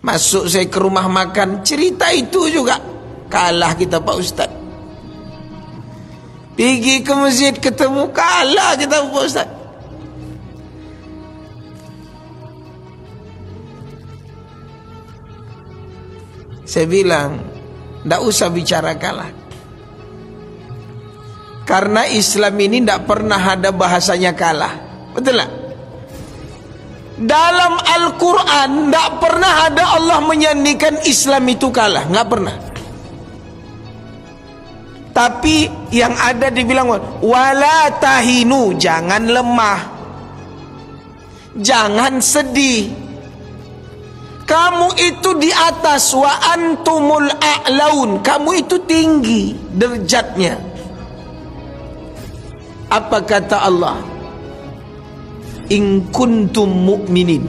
Masuk saya ke rumah makan, cerita itu juga. Kalah kita Pak Ustaz. Pergi ke masjid ketemu, kalah kita Pak Ustaz. Saya bilang, tidak usah bicara kalah. Karena Islam ini tidak pernah ada bahasanya kalah. Betul tak? Dalam Al-Quran tidak pernah ada Allah menyandikan Islam itu kalah. Tidak pernah. Tapi yang ada dibilang wala tahinu, jangan lemah, jangan sedih. Kamu itu di atas, wa antumul a'laun, kamu itu tinggi derajatnya. Apa kata Allah? In kuntum mu'minin.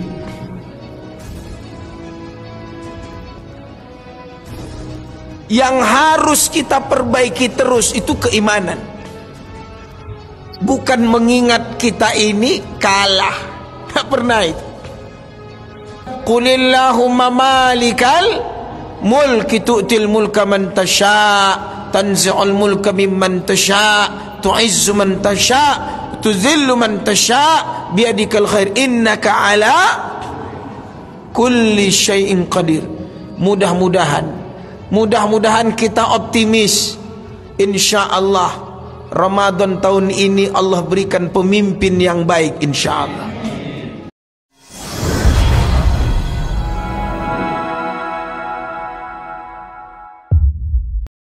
Yang harus kita perbaiki terus itu keimanan. Bukan mengingat kita ini kalah. Tak pernah itu. Qulillahumma malikal mulki tu'til mulka man tasha' tanzi'ul mulka mimman tasha' tu'izzu man tasha' tuzillu man tasha' biadikal khair innaka ala kulli syai'in qadir. Mudah-mudahan kita optimis. InsyaAllah Ramadan tahun ini Allah berikan pemimpin yang baik, insyaAllah.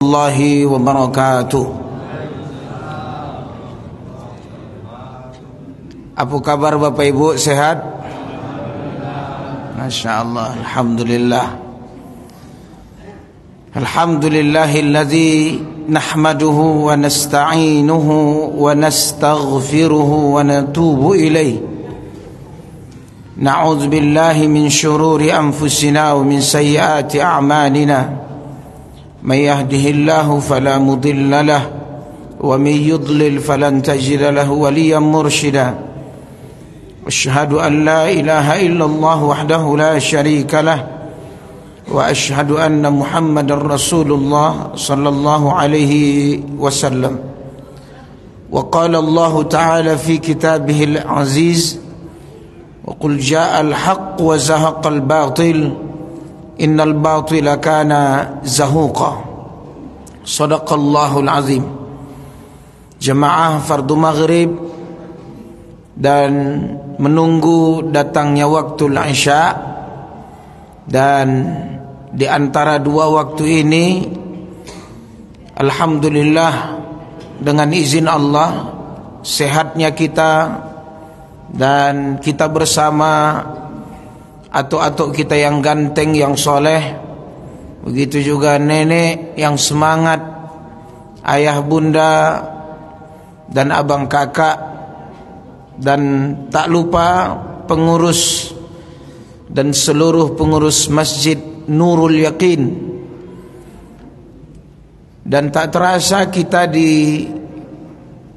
Allahi wa barakatuh. Apa kabar Bapak Ibu, sehat? Masya Allah, Alhamdulillah. Alhamdulillahilladzi nahmaduhu wa nasta'inuhu wa nastaghfiruhu wa natubu ilaih. Na'udzu billahi min syururi anfusina wa min sayyiati a'malina. من يهده الله فلا مضل له ومن يضلل فلن تجد له وليا مرشدا أشهد أن لا إله إلا الله وحده لا شريك له وأشهد أن محمد رسول الله صلى الله عليه وسلم وقال الله تعالى في كتابه العزيز وقل جاء الحق وزهق الباطل Innal batila kana zahuqa. Sadaqallahul azim. Jemaah fardu maghrib dan menunggu datangnya waktu isya, dan di antara dua waktu ini alhamdulillah dengan izin Allah sehatnya kita dan kita bersama atuk-atuk kita yang ganteng, yang soleh, begitu juga nenek yang semangat, ayah bunda dan abang kakak, dan tak lupa pengurus dan seluruh pengurus Masjid Nurul Yaqin. Dan tak terasa kita di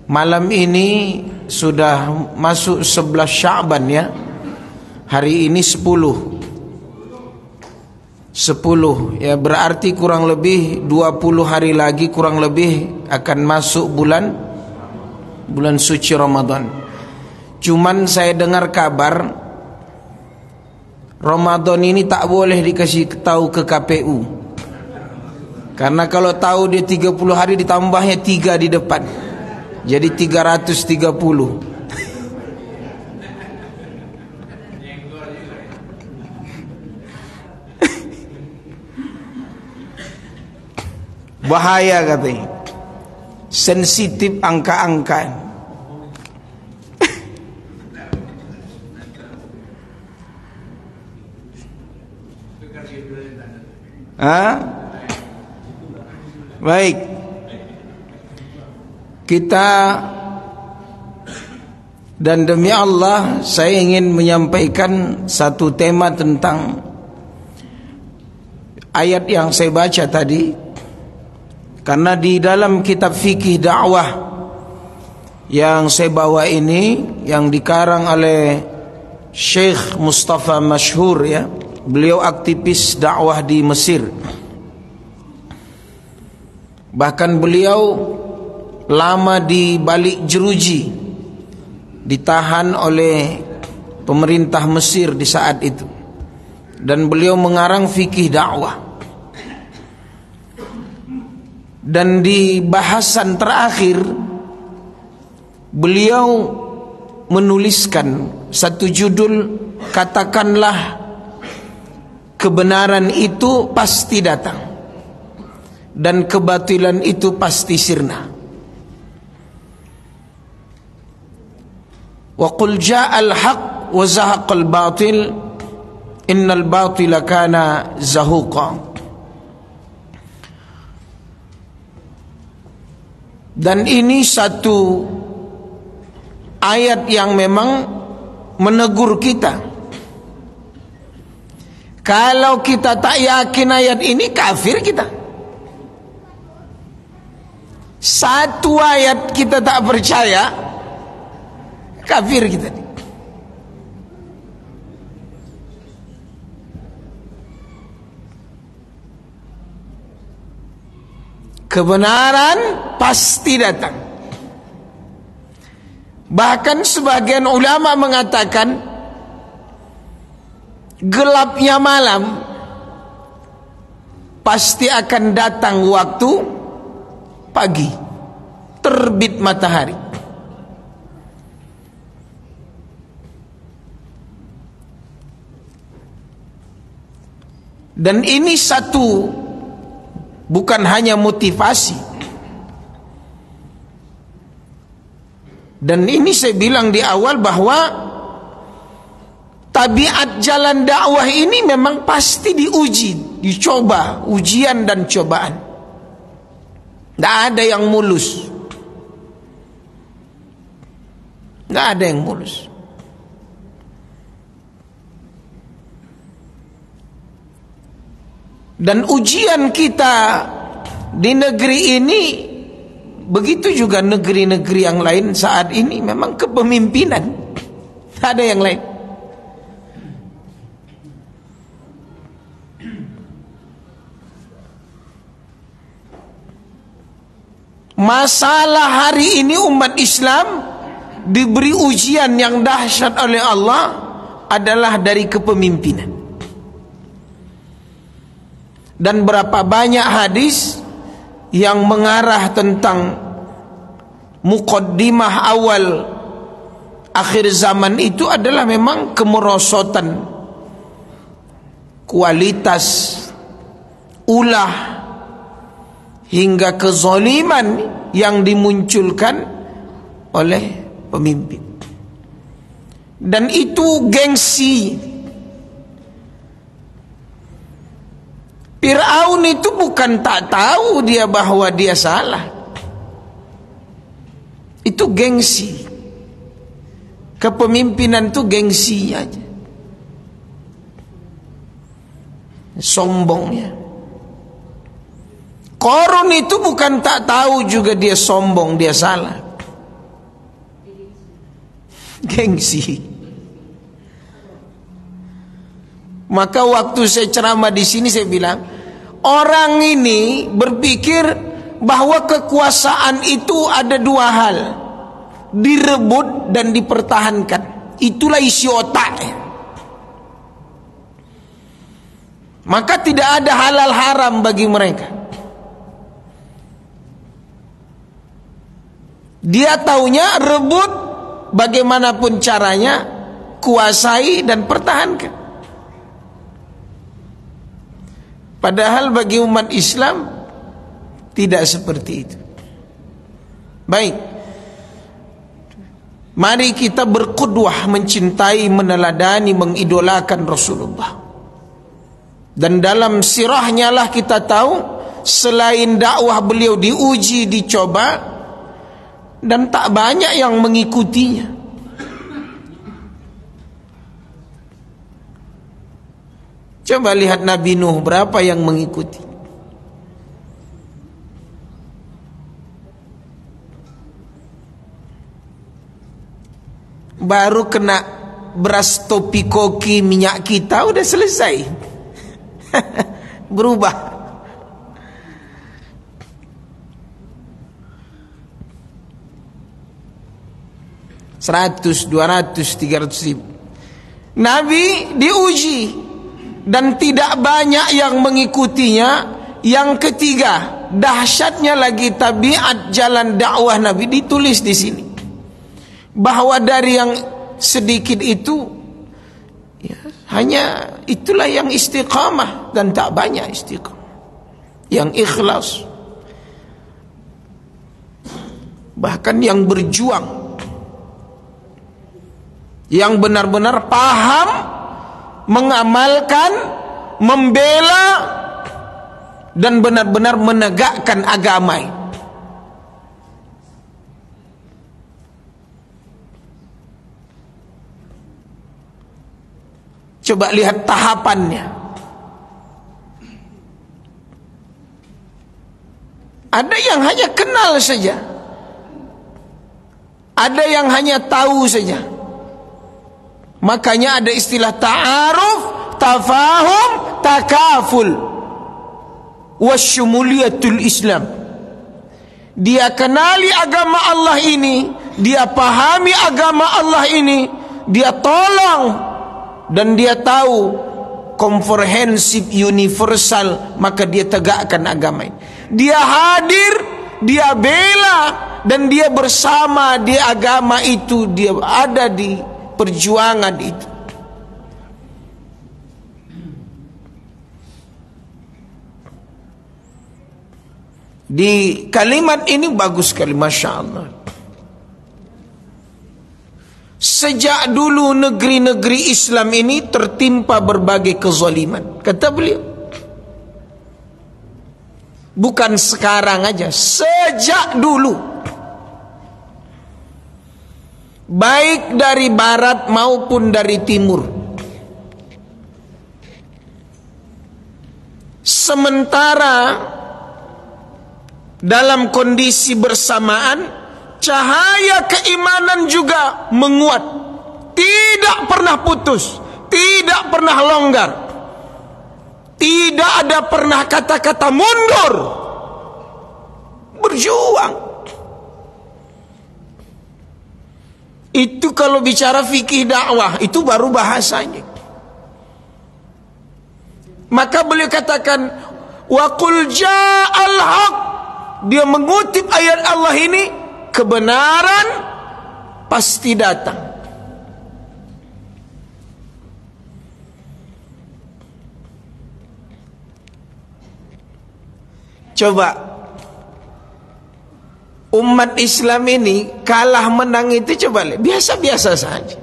malam ini sudah masuk 11 Sya'ban ya. Hari ini 10 ya, berarti kurang lebih 20 hari lagi kurang lebih akan masuk bulan suci Ramadan. Cuman saya dengar kabar Ramadan ini tak boleh dikasih tahu ke KPU. Karena kalau tahu dia 30 hari ditambahnya 3 di depan. Jadi 330. Bahaya katanya. Sensitif angka-angka. Baik. Kita dan demi Allah saya ingin menyampaikan satu tema tentang ayat yang saya baca tadi. Karena di dalam kitab fikih dakwah yang saya bawa ini, yang dikarang oleh Syekh Mustafa Masyhur ya, Beliau aktivis dakwah di Mesir. Bahkan beliau lama di balik jeruji, ditahan oleh pemerintah Mesir di saat itu. Dan beliau mengarang fikih dakwah. Dan di bahasan terakhir beliau menuliskan satu judul, katakanlah kebenaran itu pasti datang dan kebatilan itu pasti sirna. Wa qul ja'al haq wa zahaqal batil innal batila kana zahuqa. Dan ini satu ayat yang memang menegur kita. Kalau kita tak yakin ayat ini, kafir kita. Satu ayat kita tak percaya, kafir kita. Kebenaran pasti datang. Bahkan sebagian ulama mengatakan gelapnya malam pasti akan datang waktu pagi, terbit matahari. Dan ini satu, bukan hanya motivasi. Dan ini saya bilang di awal bahwa tabiat jalan dakwah ini memang pasti diuji, dicoba, ujian dan cobaan. Tidak ada yang mulus. Tidak ada yang mulus. Dan ujian kita di negeri ini, begitu juga negeri-negeri yang lain saat ini, memang kepemimpinan. Tidak ada yang lain. Masalah hari ini umat Islam diberi ujian yang dahsyat oleh Allah adalah dari kepemimpinan. Dan berapa banyak hadis yang mengarah tentang muqaddimah awal akhir zaman itu adalah memang kemerosotan kualitas, ulah, hingga kezaliman yang dimunculkan oleh pemimpin. Dan itu gengsi. Fir'aun itu bukan tak tahu dia bahwa dia salah. Itu gengsi. Kepemimpinan itu gengsi aja. Sombongnya. Qarun itu bukan tak tahu juga dia sombong, dia salah. Gengsi. Maka waktu saya ceramah di sini saya bilang, orang ini berpikir bahwa kekuasaan itu ada dua hal, direbut dan dipertahankan. Itulah isi otaknya. Maka tidak ada halal haram bagi mereka. Dia taunya rebut bagaimanapun caranya, kuasai dan pertahankan. Padahal bagi umat Islam tidak seperti itu. Baik, mari kita berqudwah, mencintai, meneladani, mengidolakan Rasulullah. Dan dalam sirahnya lah kita tahu, selain dakwah beliau diuji, dicoba, dan tak banyak yang mengikutinya. Coba lihat Nabi Nuh, berapa yang mengikuti. Baru kena beras topi koki minyak kita udah selesai. Berubah. 100, 200, 300 ribu. Nabi diuji dan tidak banyak yang mengikutinya. Yang ketiga, dahsyatnya lagi tabiat jalan dakwah Nabi ditulis di sini. Bahwa dari yang sedikit itu ya, hanya itulah yang istiqamah dan tak banyak istiqamah. Yang ikhlas. Bahkan yang berjuang. Yang benar-benar paham, mengamalkan, membela, dan benar-benar menegakkan agama. Coba lihat tahapannya. Ada yang hanya kenal saja, ada yang hanya tahu saja. Makanya ada istilah ta'aruf, tafahum, takaful, wasyumuliyatul Islam. Dia kenali agama Allah ini, dia pahami agama Allah ini, dia tolong, dan dia tahu komprehensif universal, maka dia tegakkan agama ini. Dia hadir, dia bela, dan dia bersama di agama itu, dia ada di perjuangan itu. Di kalimat ini bagus sekali, Masya Allah. Sejak dulu negeri-negeri Islam ini tertimpa berbagai kezaliman, kata beliau. Bukan sekarang aja, sejak dulu. Baik dari barat maupun dari timur. Sementara dalam kondisi bersamaan, cahaya keimanan juga menguat, tidak pernah putus, tidak pernah longgar, tidak ada pernah kata-kata mundur, berjuang. Itu kalau bicara fikih dakwah, itu baru bahasanya. Maka beliau katakan, wa qul ja'al haq. Dia mengutip ayat Allah ini, kebenaran pasti datang. Coba umat Islam ini kalah menang itu coba lihat, biasa-biasa saja.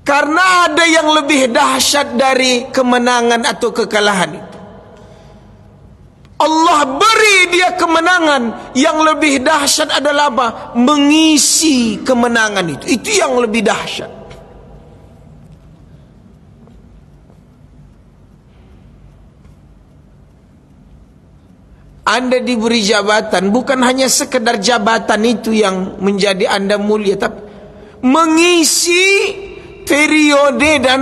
Karena ada yang lebih dahsyat dari kemenangan atau kekalahan itu. Allah beri dia kemenangan. Yang lebih dahsyat adalah apa? Mengisi kemenangan itu. Itu yang lebih dahsyat. Anda diberi jabatan, bukan hanya sekedar jabatan itu yang menjadi Anda mulia, tapi mengisi periode dan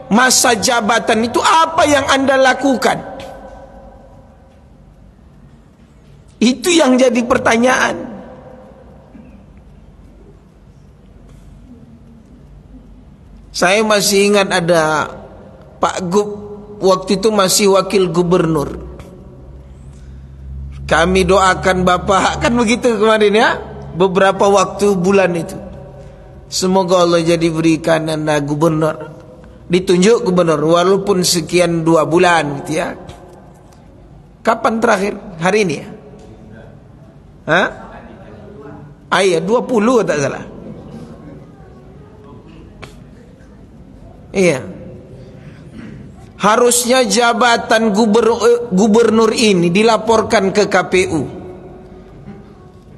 masa jabatan itu apa yang Anda lakukan. Itu yang jadi pertanyaan. Saya masih ingat ada Pak Gub, waktu itu masih wakil gubernur. Kami doakan Bapak, kan begitu kemarin ya, beberapa waktu bulan itu. Semoga Allah jadi berikan Anda gubernur, ditunjuk gubernur walaupun sekian 2 bulan gitu ya. Kapan terakhir? Hari ini ya? Hah? Iya, 20 tak salah. Iya. Harusnya jabatan gubernur ini dilaporkan ke KPU.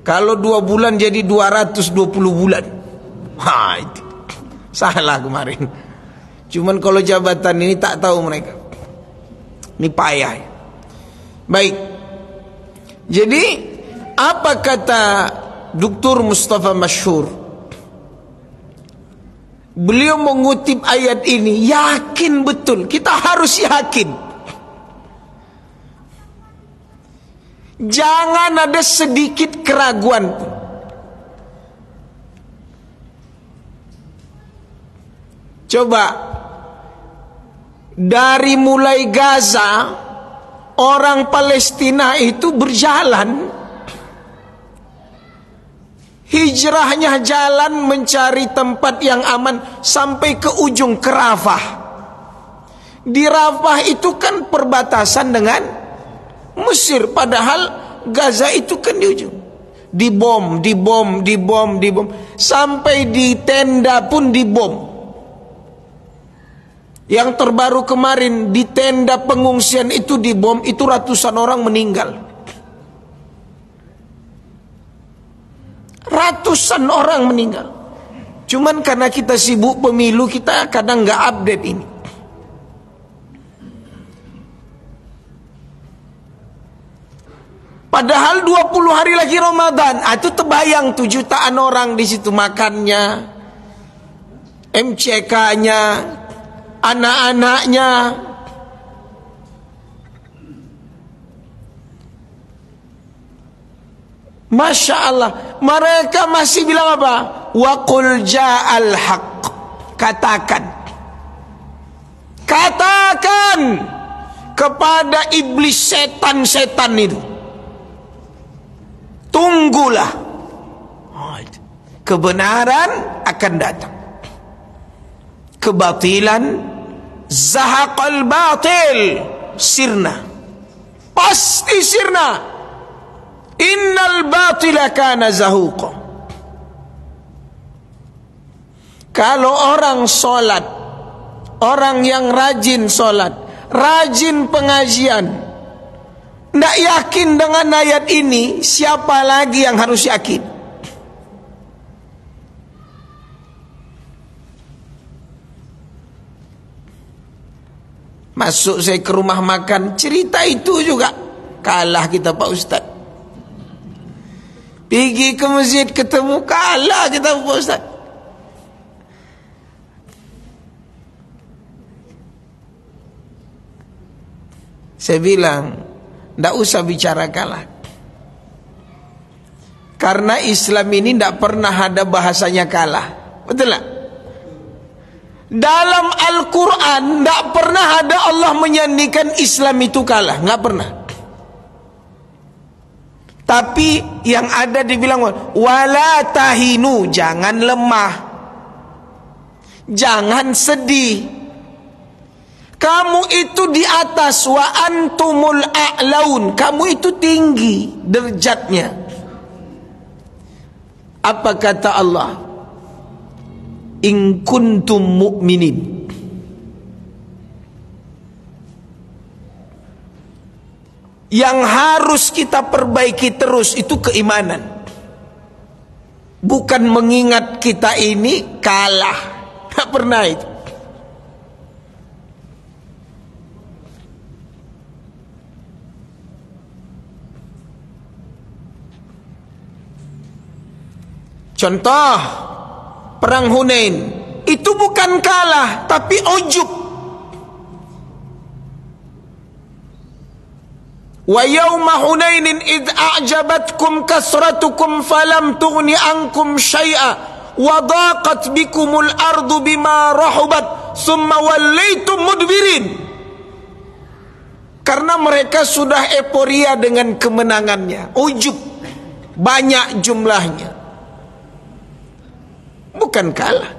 Kalau 2 bulan jadi 220 bulan. Wah, itu salah kemarin. Cuman kalau jabatan ini tak tahu mereka. Ini payah. Baik. Jadi apa kata Dr. Mustafa Masyhur? Beliau mengutip ayat ini, yakin betul, kita harus yakin. Jangan ada sedikit keraguan pun. Coba, dari mulai Gaza, orang Palestina itu berjalan, hijrahnya jalan mencari tempat yang aman sampai ke ujung, ke Rafah. Di Rafah itu kan perbatasan dengan Mesir, padahal Gaza itu kan di ujung. Dibom, sampai di tenda pun dibom. Yang terbaru kemarin, di tenda pengungsian itu dibom, itu ratusan orang meninggal. Ratusan orang meninggal. Cuman karena kita sibuk pemilu, kita kadang nggak update ini. Padahal 20 hari lagi Ramadan, itu terbayang 7 jutaan orang di situ makannya, MCK-nya, anak-anaknya. Masya Allah, mereka masih bilang apa? Wa qul ja'al haqq. Katakan kepada iblis, setan-setan itu, tunggulah, kebenaran akan datang. Kebatilan, zahaqal batil, sirna, pasti sirna. Innal batila kana zahuqa. Kalau orang solat, orang yang rajin solat, rajin pengajian, tidak yakin dengan ayat ini, siapa lagi yang harus yakin? Masuk saya ke rumah makan, cerita itu juga kalah kita Pak Ustaz. Pergi ke masjid ketemu, kalah kita Pak Ustaz. Saya bilang, tidak usah bicara kalah. Karena Islam ini tidak pernah ada bahasanya kalah. Betul tak? Dalam Al-Quran tidak pernah ada Allah menyandikan Islam itu kalah. Tidak pernah. Tapi yang ada dibilang, wala tahinu, jangan lemah, jangan sedih, kamu itu di atas, wa antumul a'laun, kamu itu tinggi derajatnya. Apa kata Allah? In kuntum mu'minin. Yang harus kita perbaiki terus itu keimanan. Bukan mengingat kita ini kalah. Tak pernah itu. Contoh Perang Hunain, itu bukan kalah tapi ujub. Wa yawma Hunainin id a'jabatkum kasratukum falam tughni ankum syai'a wa daqat bikumul ardu bima rahubat summa wallaitum mudbirin. Karena mereka sudah euforia dengan kemenangannya, ujub, banyak jumlahnya, bukan kalah.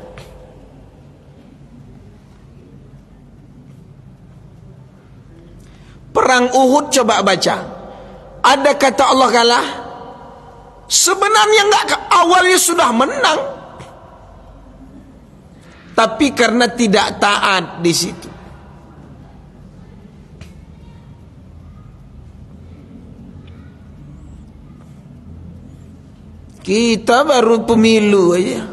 Perang Uhud coba baca, ada kata Allah kalah? Sebenarnya enggak, awalnya sudah menang, tapi karena tidak taat di situ. Kita baru pemilu aja,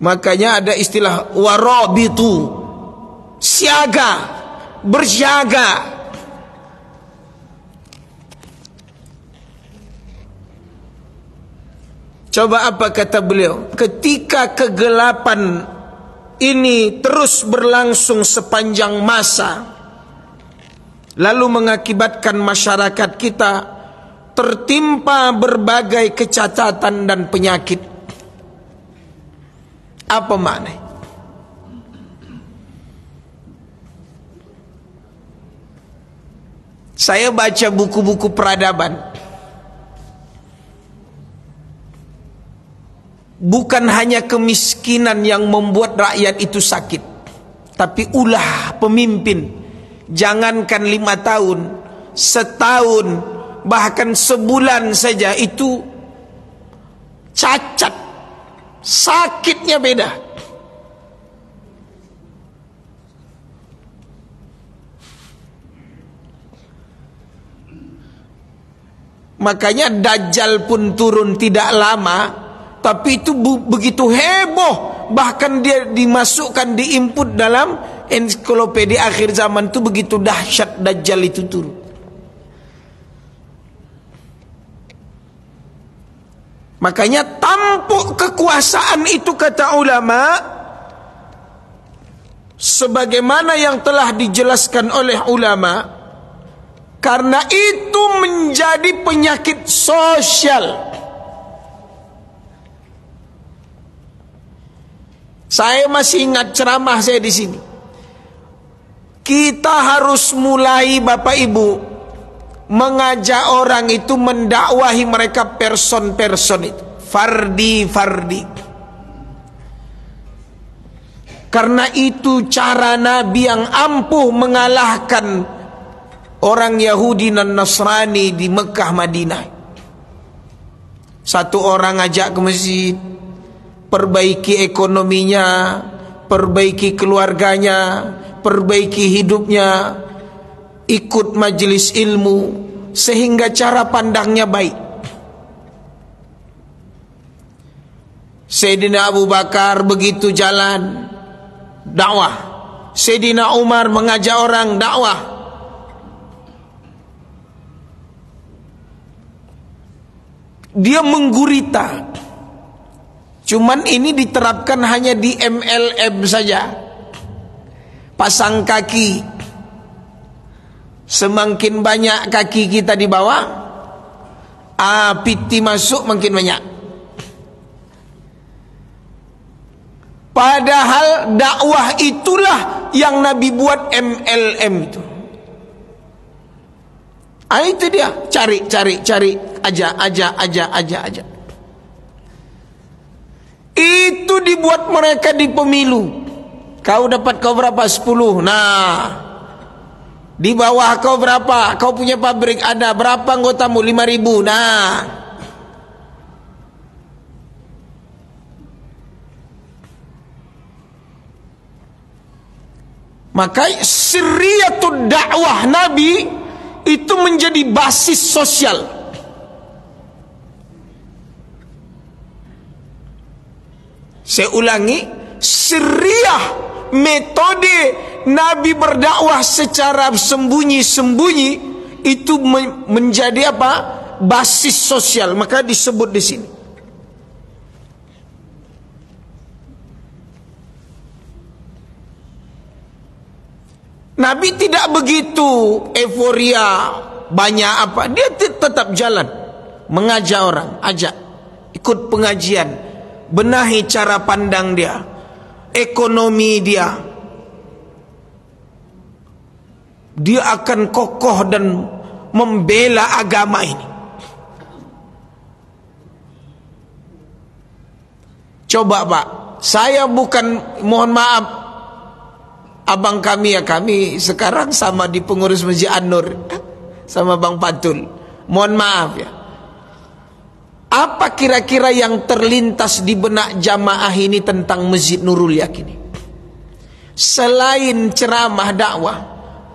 makanya ada istilah warabitu, siaga, bersiaga. Coba apa kata beliau? Ketika kegelapan ini terus berlangsung sepanjang masa, lalu mengakibatkan masyarakat kita tertimpa berbagai kecacatan dan penyakit. Apa makna? Saya baca buku-buku peradaban. Bukan hanya kemiskinan yang membuat rakyat itu sakit, tapi ulah pemimpin. Jangankan 5 tahun, setahun, bahkan sebulan saja itu cacat, sakitnya beda. Makanya Dajjal pun turun tidak lama, tapi itu begitu heboh, bahkan dia dimasukkan, diinput dalam ensiklopedia akhir zaman itu, begitu dahsyat Dajjal itu turun. Makanya tampuk kekuasaan itu, kata ulama, sebagaimana yang telah dijelaskan oleh ulama, karena itu menjadi penyakit sosial. Saya masih ingat ceramah saya di sini. Kita harus mulai, Bapak Ibu, mengajak orang itu, mendakwahi mereka person-person itu, fardi-fardi. Karena itu cara Nabi yang ampuh mengalahkan orang Yahudi dan Nasrani di Mekah Madinah. Satu orang ajak ke masjid, perbaiki ekonominya, perbaiki keluarganya, perbaiki hidupnya, ikut majelis ilmu, sehingga cara pandangnya baik. Sayyidina Abu Bakar begitu jalan dakwah, Sayyidina Umar mengajak orang dakwah. Dia menggurita. Cuman ini diterapkan hanya di MLM saja. Pasang kaki. Semakin banyak kaki kita di bawah, piti masuk makin banyak. Padahal dakwah itulah yang Nabi buat MLM itu. Itu dia, cari, aja. Itu dibuat mereka di pemilu. Kau dapat berapa? 10. Nah, di bawah kau berapa? Kau punya pabrik ada berapa anggotamu? 5.000. Nah, maka sirriyatud dakwah Nabi itu menjadi basis sosial. Saya ulangi, sirriyah, metode Nabi berdakwah secara sembunyi-sembunyi itu menjadi apa? Basis sosial. Maka disebut di sini. Nabi tidak begitu euforia banyak apa, dia tetap jalan mengajak orang, ajak ikut pengajian, benahi cara pandang dia, ekonomi dia. Dia akan kokoh dan membela agama ini. Coba Pak, saya bukan, mohon maaf, abang kami ya, kami sekarang sama di pengurus Masjid An-Nur sama Bang Patul. Mohon maaf ya. Apa kira-kira yang terlintas di benak jamaah ini tentang Masjid Nurul Yakin? Selain ceramah dakwah,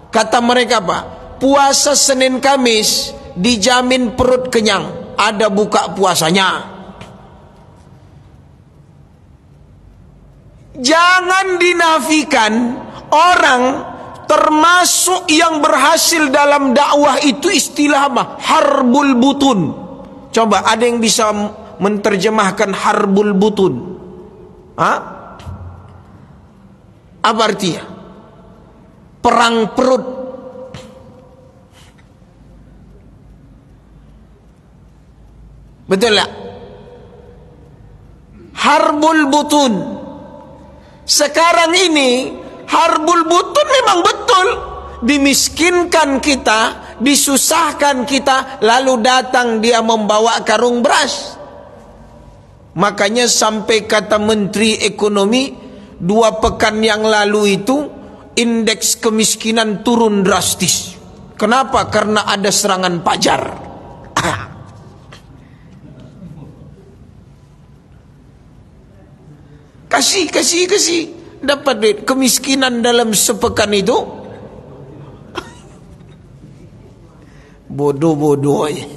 kata mereka Pak, puasa Senin Kamis dijamin perut kenyang, ada buka puasanya. Jangan dinafikan, orang termasuk yang berhasil dalam dakwah itu istilah apa? Harbul butun. Coba ada yang bisa menterjemahkan harbul butun. Apa artinya? Perang perut. Betul tak? Harbul butun. Sekarang ini harbul butun memang betul. Dimiskinkan kita, disusahkan kita, lalu datang dia membawa karung beras. Makanya sampai kata Menteri Ekonomi 2 pekan yang lalu itu indeks kemiskinan turun drastis. Kenapa? Karena ada serangan pajar. Kasih dapat duit. Kemiskinan dalam sepekan itu bodoh-bodoh aja.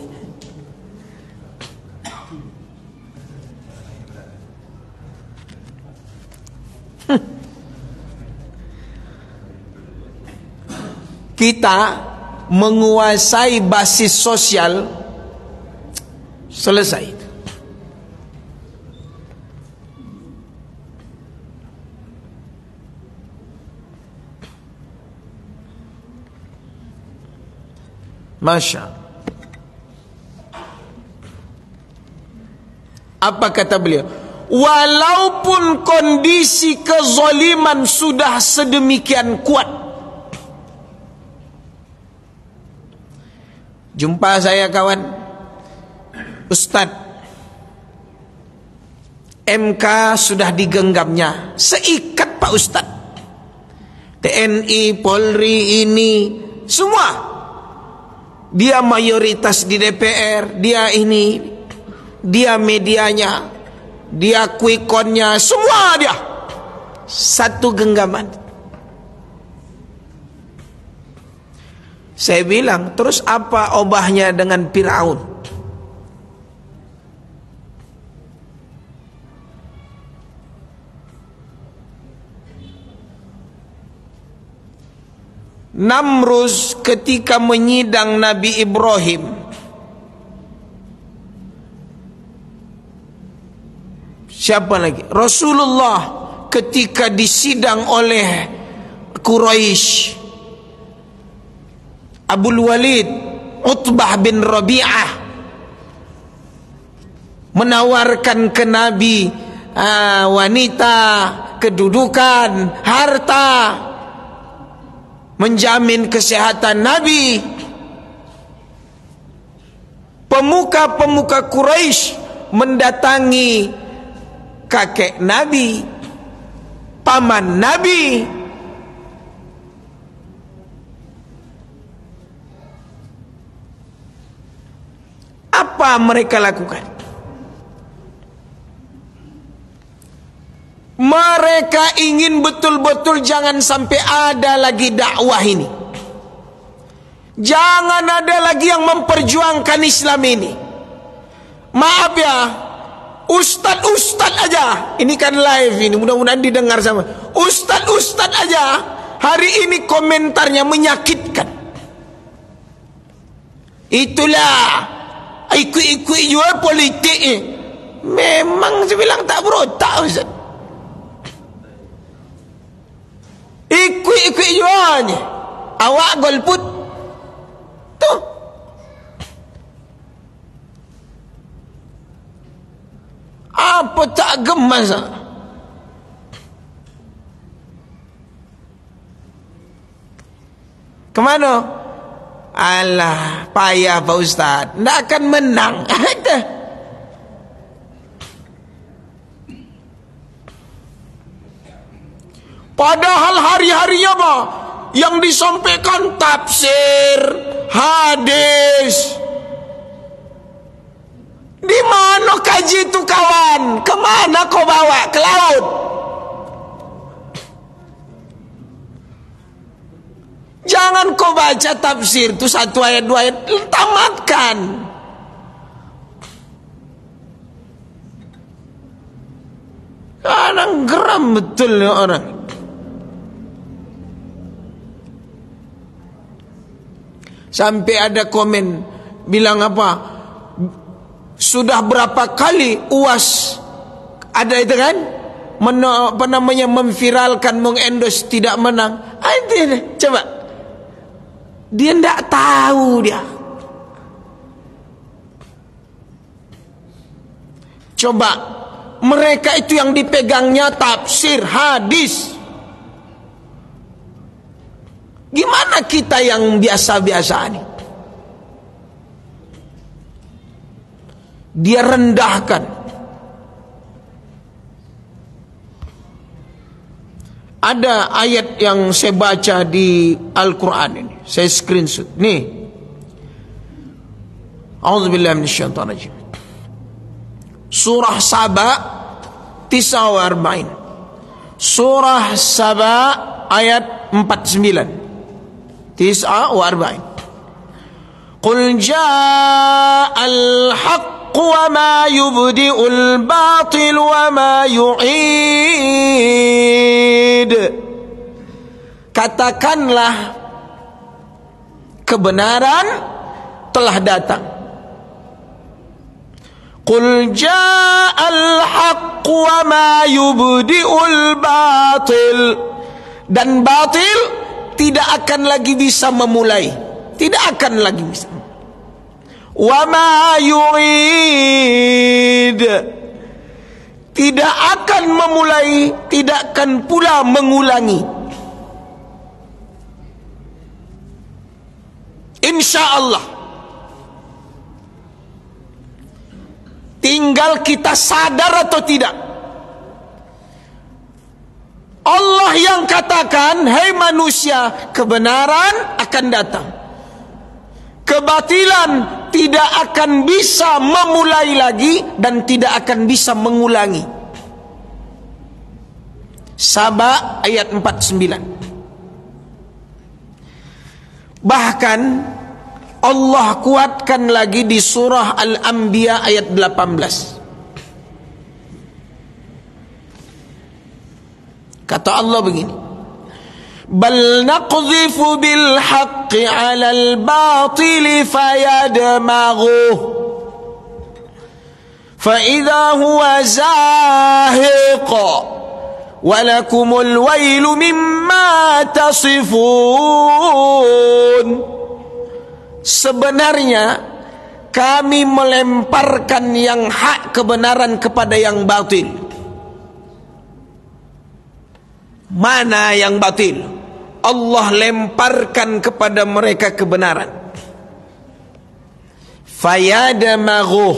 Kita menguasai basis sosial, selesai. Masya. Apa kata beliau? Walaupun kondisi kezaliman sudah sedemikian kuat. Jumpa saya kawan Ustaz, MK sudah digenggamnya, seikat Pak Ustaz. TNI, Polri ini semua. Dia mayoritas di DPR, dia ini, dia medianya, dia quick-count-nya, semua dia. Satu genggaman. Saya bilang, terus apa obahnya dengan Firaun? Namrus ketika menyidang Nabi Ibrahim, siapa lagi? Rasulullah ketika disidang oleh Quraisy, Abul Walid, Utbah bin Rabi'ah menawarkan ke Nabi wanita, kedudukan, harta, menjamin kesehatan Nabi. Pemuka-pemuka Quraisy mendatangi kakek Nabi, paman Nabi. Apa mereka lakukan? Mereka ingin betul-betul jangan sampai ada lagi dakwah ini. Jangan ada lagi yang memperjuangkan Islam ini. Maaf ya, ustadz aja, ini kan live ini, mudah-mudahan didengar sama ustadz aja. Hari ini komentarnya menyakitkan. Itulah ikut-ikut jual politik. Memang saya bilang tak berotak Ustaz. Ikut-ikut jualnya. Awak golput tuh. Apa tak gemas? Kemana? Alah, payah Pak Ustaz, tidak akan menang. Padahal hari-harinya apa? Yang disampaikan tafsir, hadis. Di mana kaji itu kawan? Kemana kau bawa? Ke laut? Jangan kau baca tafsir itu 1 ayat 2 ayat, tamatkan. Kadang geram betul ya orang. Sampai ada komen bilang apa? Sudah berapa kali UAS ada itu kan, memviralkan, mengendorse, tidak menang. Coba, dia tidak tahu dia. Coba, mereka itu yang dipegangnya tafsir, hadis. Gimana kita yang biasa-biasa ini? Dia rendahkan. Ada ayat yang saya baca di Al-Quran ini, saya screenshot. Nih, A'udzubillahi minasyaitonirrajim. Surah Saba 49. Surah Saba ayat 49. 49. Qul ja'al haqq wa ma yubdi'ul batil wa ma yu'id. Katakanlah, kebenaran telah datang. Qul ja'al haqq wa ma yubdi'ul batil. Dan batil tidak akan lagi bisa memulai, tidak akan lagi bisa. Wa ma yu'id, tidak akan memulai, tidak akan pula mengulangi. Insya-Allah. Tinggal kita sadar atau tidak. Allah yang katakan, hai manusia, kebenaran akan datang. Kebatilan tidak akan bisa memulai lagi dan tidak akan bisa mengulangi. Saba ayat 49. Bahkan Allah kuatkan lagi di surah Al-Anbiya ayat 18. Kata Allah begini, bal naqdhifu bil haqqi 'alal batili fayadmaghuh fa idza huwa zahiq wa lakumul wailu mimma tasifun. Sebenarnya kami melemparkan yang hak, kebenaran, kepada yang batil. Mana yang batil? Allah lemparkan kepada mereka kebenaran. Fayadmaghuh.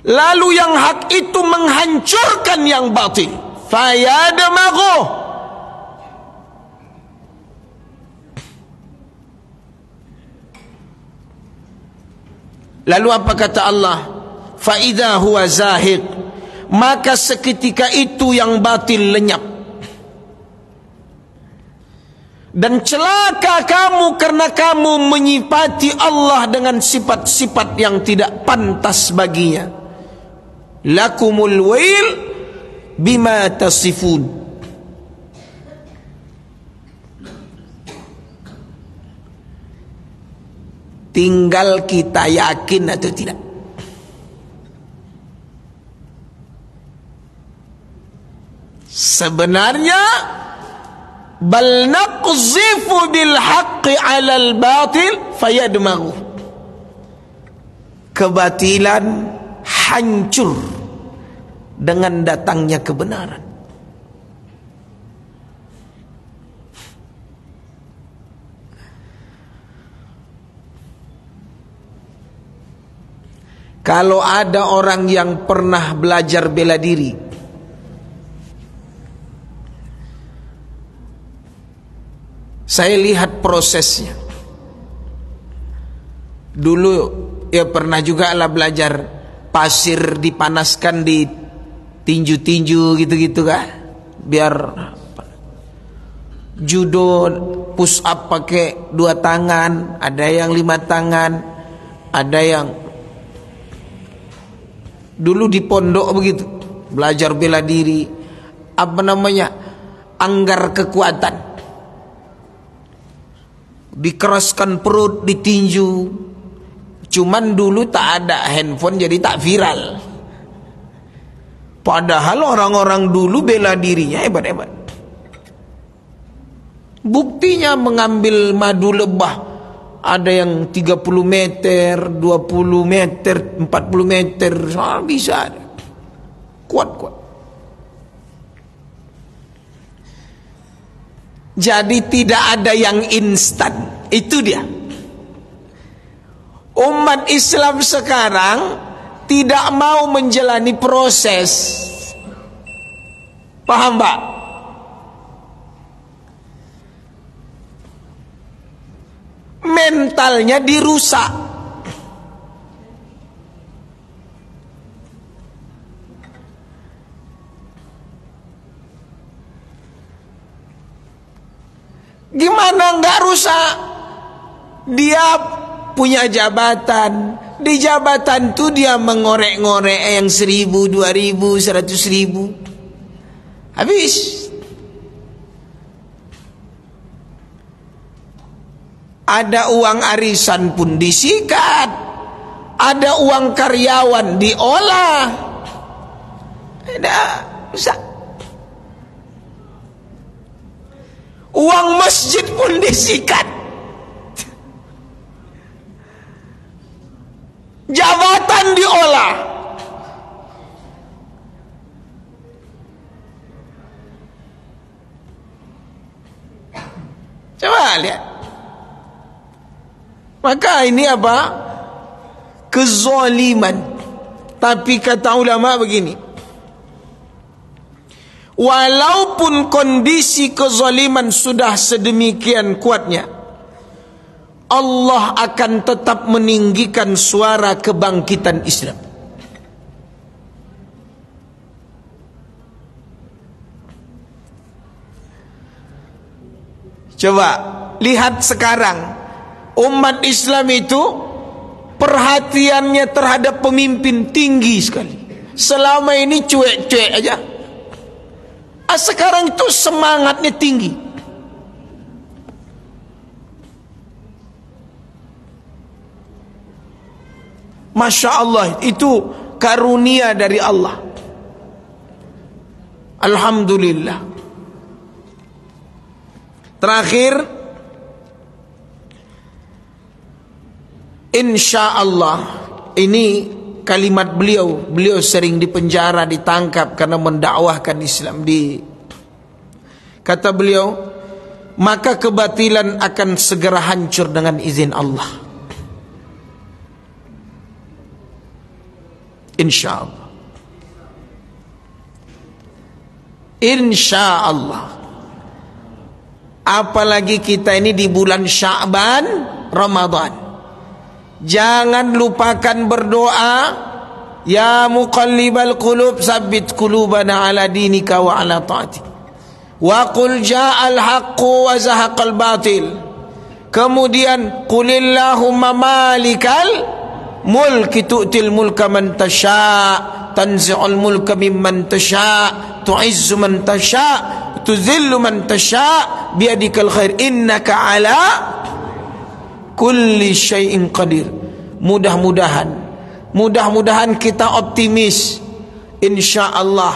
Lalu yang hak itu menghancurkan yang batil. Fayadmaghuh. Lalu apa kata Allah? Fa idza huwa zahiq, maka seketika itu yang batil lenyap. Dan celaka kamu karena kamu menyifati Allah dengan sifat-sifat yang tidak pantas baginya. Lakumul wail bima tasifun. Tinggal kita yakin atau tidak. Sebenarnya bal naqzifu bil haqqi 'alal batil fayadmaghu. Kebatilan hancur dengan datangnya kebenaran. Kalau ada orang yang pernah belajar bela diri, saya lihat prosesnya. Dulu ya pernah juga lah belajar pasir dipanaskan di tinju-tinju gitu-gitu kan, biar judo push up pakai 2 tangan, ada yang 5 tangan, ada yang dulu di pondok begitu belajar bela diri, anggar kekuatan, dikeraskan perut, ditinju, Cuman dulu tak ada handphone jadi tak viral. Padahal orang-orang dulu bela dirinya hebat-hebat. Buktinya mengambil madu lebah, ada yang 30 meter, 20 meter, 40 meter, bisa ada. Kuat-kuat. Jadi tidak ada yang instan. Itu dia. Umat Islam sekarang tidak mau menjalani proses. Paham, Pak? Mentalnya dirusak. Gimana enggak rusak? Dia punya jabatan. Di jabatan tuh dia mengorek-ngorek yang 1.000, 2.000, 100.000. Habis. Ada uang arisan pun disikat. Ada uang karyawan diolah. Ada rusak. Uang masjid pun disikat. Jabatan diolah. Coba lihat. Maka ini apa? Kezaliman. Tapi kata ulama begini, walaupun kondisi kezaliman sudah sedemikian kuatnya, Allah akan tetap meninggikan suara kebangkitan Islam. Coba lihat sekarang, umat Islam itu perhatiannya terhadap pemimpin tinggi sekali. Selama ini cuek-cuek aja. Sekarang itu semangatnya tinggi. Masya Allah, itu karunia dari Allah. Alhamdulillah. Terakhir, insya Allah, ini kalimat beliau sering dipenjara, ditangkap karena mendakwahkan Islam. Kata beliau, maka kebatilan akan segera hancur dengan izin Allah. Insya Allah. Insya Allah. Apalagi kita ini di bulan Sya'ban, Ramadan. Jangan lupakan berdoa, ya muqallibal qulub sabbit qulubana ala dinika wa ala ta'atik. Wa qul ja'al haqqu wa zahaqal batil. Kemudian qulillahumma malikal mulki tu'til mulka man tasha' tanzi'ul mulka mimman tasha' tu'izzu man tasha' tuzillu man tasha' biadikal khair innaka ala kulli syai'in qadir. Mudah-mudahan kita optimis. Insyaallah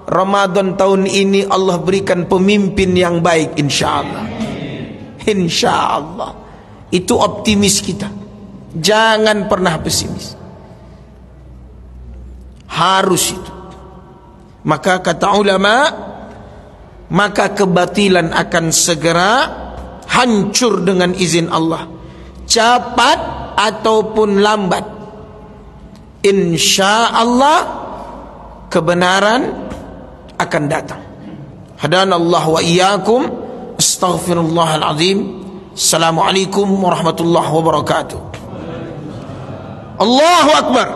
Ramadan tahun ini Allah berikan pemimpin yang baik, insyaallah. Insyaallah. Itu optimis kita. Jangan pernah pesimis. Harus itu. Maka kata ulama, maka kebatilan akan segera hancur dengan izin Allah. Cepat ataupun lambat, insyaallah kebenaran akan datang. Hadanallahu wa iyyakum. Astaghfirullahal azim. Assalamualaikum warahmatullahi wabarakatuh. Allahu akbar.